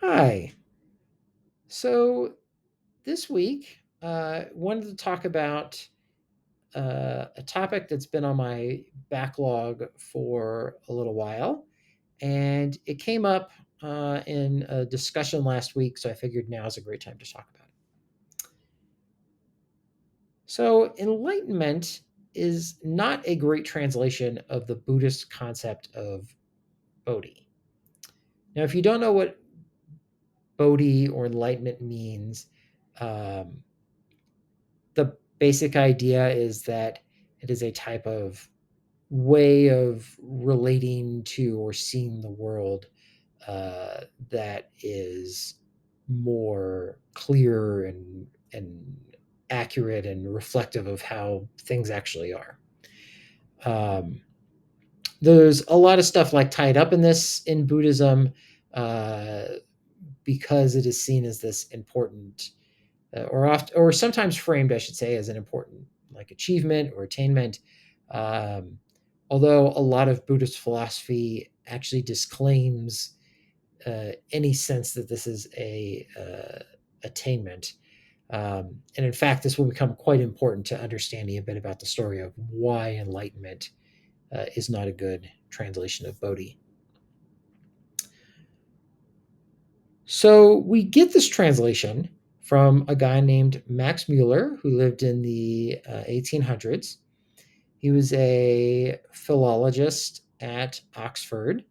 Hi. So this week, wanted to talk about a topic that's been on my backlog for a little while, and it came up in a discussion last week. So I figured now is a great time to talk about it. So enlightenment is not a great translation of the Buddhist concept of Bodhi. Now, if you don't know what Bodhi or enlightenment means, um, the basic idea is that it is a type of way of relating to or seeing the world uh, that is more clear and accurate and reflective of how things actually are. Um, there's a lot of stuff like tied up in this in Buddhism uh, because it is seen as this important or sometimes framed, I should say, as an important like achievement or attainment. Um, Although a lot of Buddhist philosophy actually disclaims any sense that this is a attainment. And in fact, this will become quite important to understanding a bit about the story of why enlightenment is not a good translation of Bodhi. So we get this translation from a guy named Max Mueller who lived in the 1800s. He was a philologist at Oxford.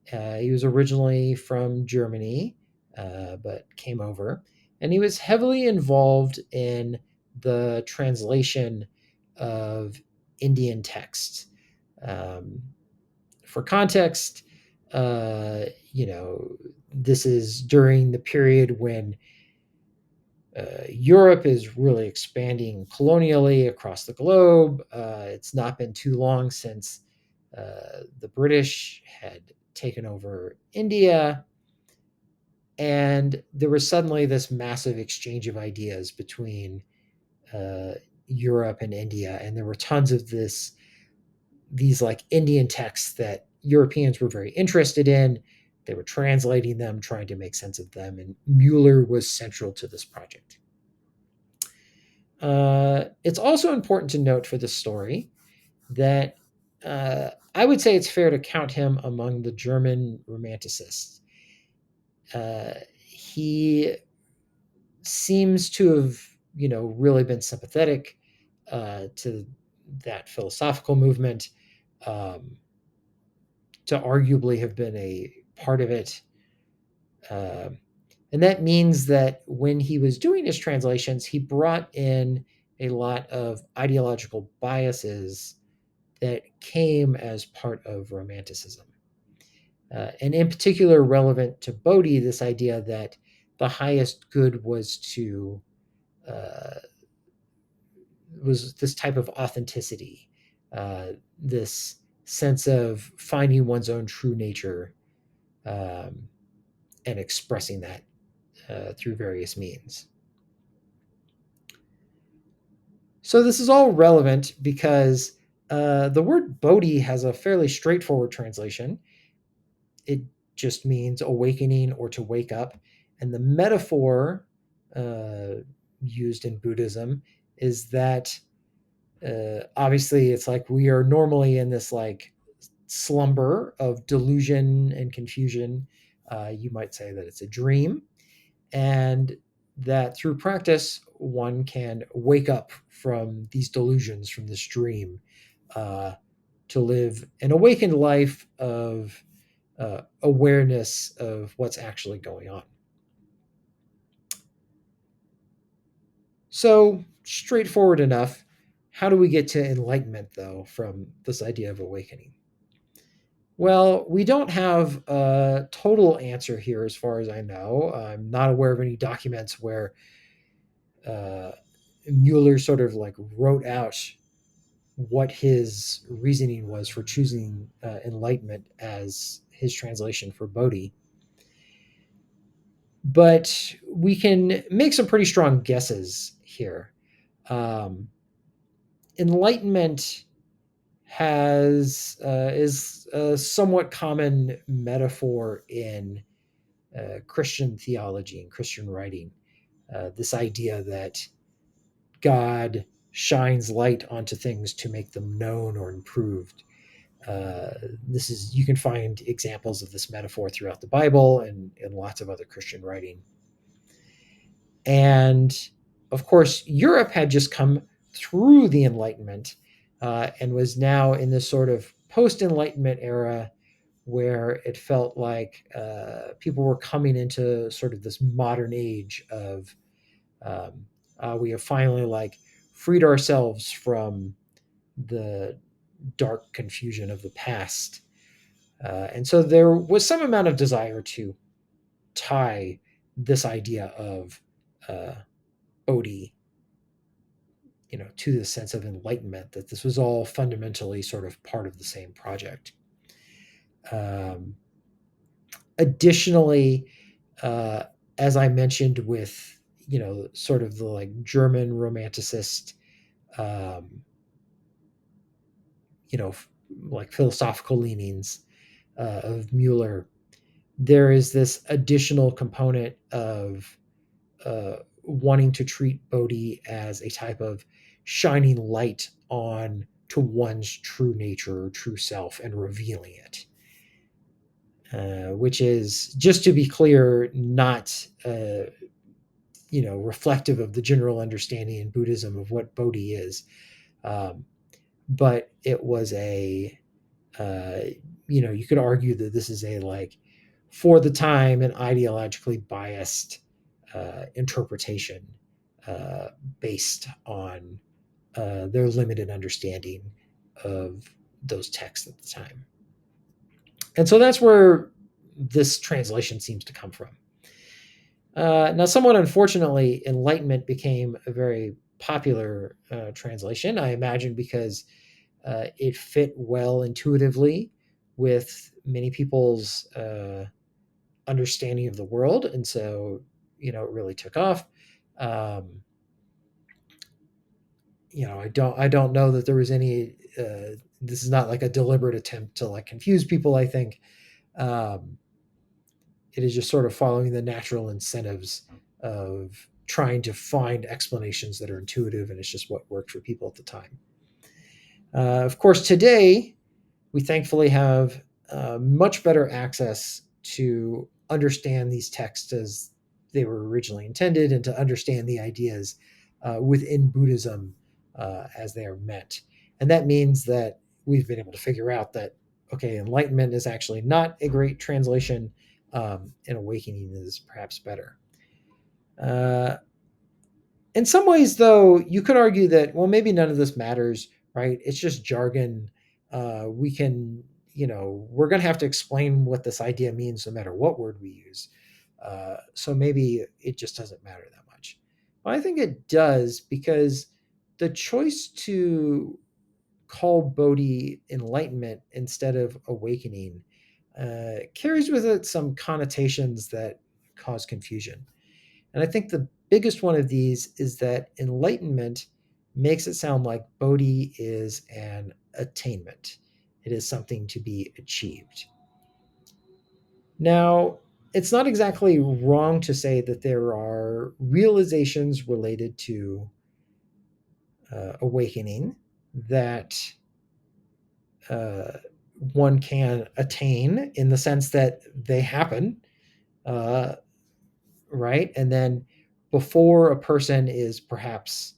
He was originally from Germany, but came over. And he was heavily involved in the translation of Indian texts. Um, for context, uh, you know, this is during the period when Europe is really expanding colonially across the globe. It's not been too long since the British had taken over India, and there was suddenly this massive exchange of ideas between uh, Europe and India, and there were tons of these like Indian texts that Europeans were very interested in. They were translating them, trying to make sense of them, and Mueller was central to this project. It's also important to note for this story that I would say it's fair to count him among the German romanticists. He seems to have, really been sympathetic to that philosophical movement, um, to arguably have been a part of it. Um and that means that when he was doing his translations, he brought in a lot of ideological biases that came as part of Romanticism. And in particular, relevant to Bodhi, this idea that the highest good uh, was this type of authenticity, this sense of finding one's own true nature, um, and expressing that through various means. So this is all relevant because the word Bodhi has a fairly straightforward translation. It just means awakening or to wake up. And the metaphor uh, used in Buddhism is that obviously it's like we are normally in this like slumber of delusion and confusion. You might say that it's a dream, and that through practice one can wake up from these delusions, from this dream, uh, to live an awakened life of awareness of what's actually going on. So, straightforward enough. How do we get to enlightenment, though, from this idea of awakening? Well, we don't have a total answer here as far as I know. I'm not aware of any documents where uh, Mueller sort of like wrote out what his reasoning was for choosing enlightenment as his translation for Bodhi. But we can make some pretty strong guesses here. Um, Enlightenment has is a somewhat common metaphor in Christian theology and Christian writing. This idea that God shines light onto things to make them known or improved. Uh, this is You can find examples of this metaphor throughout the Bible and in lots of other Christian writing. And of course, Europe had just come through the Enlightenment and was now in this sort of post Enlightenment era where it felt like people were coming into sort of this modern age of um, we have finally like freed ourselves from the dark confusion of the past. And so there was some amount of desire to tie this idea of uh, Odie, to the sense of enlightenment, that this was all fundamentally sort of part of the same project. Um, Additionally, uh, as I mentioned with, sort of the like German romanticist, um, you know, like philosophical leanings of Mueller, there is this additional component of wanting to treat Bodhi as a type of shining light on to one's true nature or true self and revealing it, which is, just to be clear, not reflective of the general understanding in Buddhism of what Bodhi is, um, but it was a uh, you could argue that this is a like for the time an ideologically biased interpretation uh, based on their limited understanding of those texts at the time. And so that's where this translation seems to come from. Now, somewhat unfortunately, Enlightenment became a very popular translation, I imagine because it fit well intuitively with many people's understanding of the world, and so it really took off. Um, I don't know that there was any. This is not like a deliberate attempt to like confuse people. I think um, it is just sort of following the natural incentives of trying to find explanations that are intuitive, and it's just what worked for people at the time. Of course, today we thankfully have much better access to understand these texts as they were originally intended and to understand the ideas within Buddhism as they are meant. And that means that we've been able to figure out that, okay, enlightenment is actually not a great translation, and awakening is perhaps better. Uh, in some ways, though, you could argue that, well, maybe none of this matters, right? It's just jargon. We can, we're going to have to explain what this idea means no matter what word we use. So maybe it just doesn't matter that much. But I think it does, because the choice to call Bodhi enlightenment instead of awakening carries with it some connotations that cause confusion. And I think the biggest one of these is that enlightenment makes it sound like Bodhi is an attainment. It is something to be achieved. Now, it's not exactly wrong to say that there are realizations related to awakening that uh, one can attain, in the sense that they happen, uh, right? And then before a person is perhaps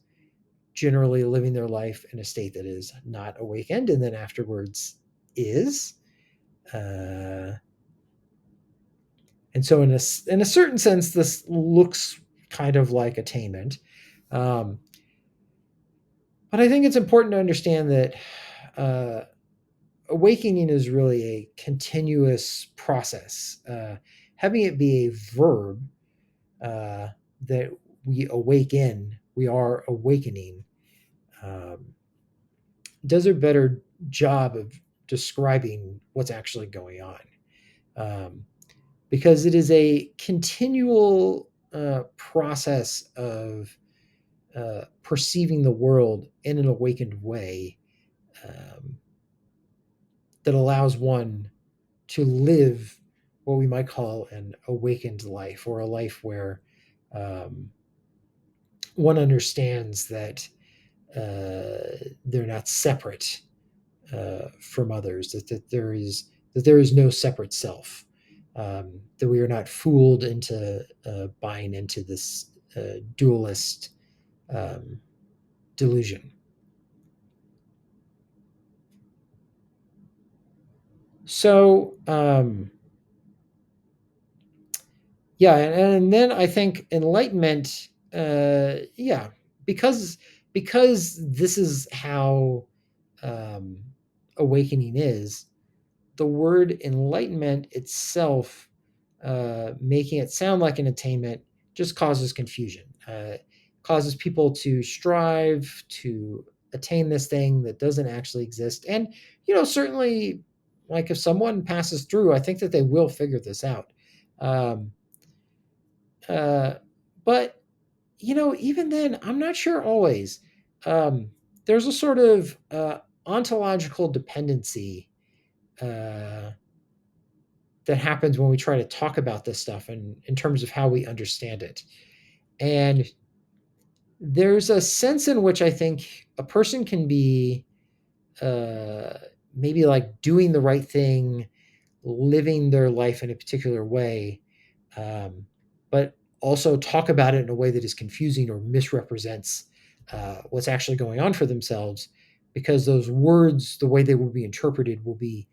generally living their life in a state that is not awakened, and then afterwards is. Uh, and so, in a certain sense, this looks kind of like attainment. Um, but I think it's important to understand that awakening is really a continuous process. Having it be a verb uh, that we awaken, we are awakening, um, does a better job of describing what's actually going on, um, because it is a continual process of perceiving the world in an awakened way, um, that allows one to live what we might call an awakened life, or a life where um, one understands that they're not separate from others, that there is no separate self, that we are not fooled into buying into this dualist um, delusion. So yeah, and then I think enlightenment, yeah, because this is how um, awakening is. The word enlightenment itself, making it sound like an attainment, just causes confusion. Causes people to strive to attain this thing that doesn't actually exist. And certainly, like if someone passes through, I think that they will figure this out. Um, uh, but even then, I'm not sure always. Um, there's a sort of ontological dependency uh, that happens when we try to talk about this stuff, and in terms of how we understand it. And there's a sense in which I think a person can be uh, maybe like doing the right thing, living their life in a particular way, um, but also talk about it in a way that is confusing or misrepresents what's actually going on for themselves, because those words, the way they will be interpreted, will be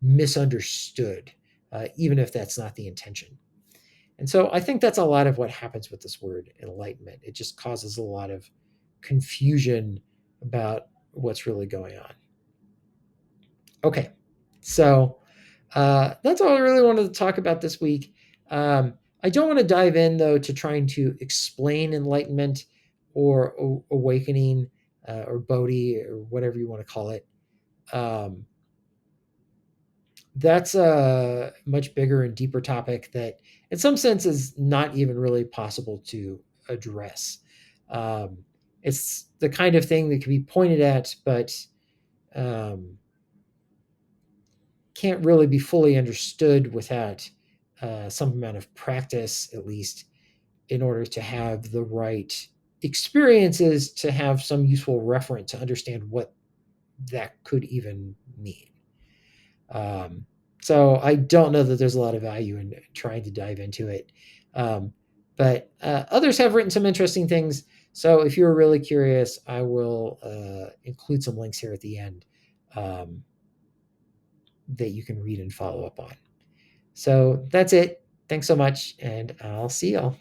misunderstood, even if that's not the intention. And so I think that's a lot of what happens with this word enlightenment. It just causes a lot of confusion about what's really going on. Okay, so that's all I really wanted to talk about this week. I don't want to dive in, though, to trying to explain enlightenment or awakening, or Bodhi, or whatever you want to call it. Um, that's a much bigger and deeper topic that, in some sense, is not even really possible to address. Um, it's the kind of thing that can be pointed at, but um, can't really be fully understood without some amount of practice, at least, in order to have the right experiences, to have some useful reference to understand what that could even mean. Um, so I don't know that there's a lot of value in trying to dive into it. But others have written some interesting things. So if you're really curious, I will include some links here at the end, um, that you can read and follow up on. So that's it. Thanks so much, and I'll see y'all.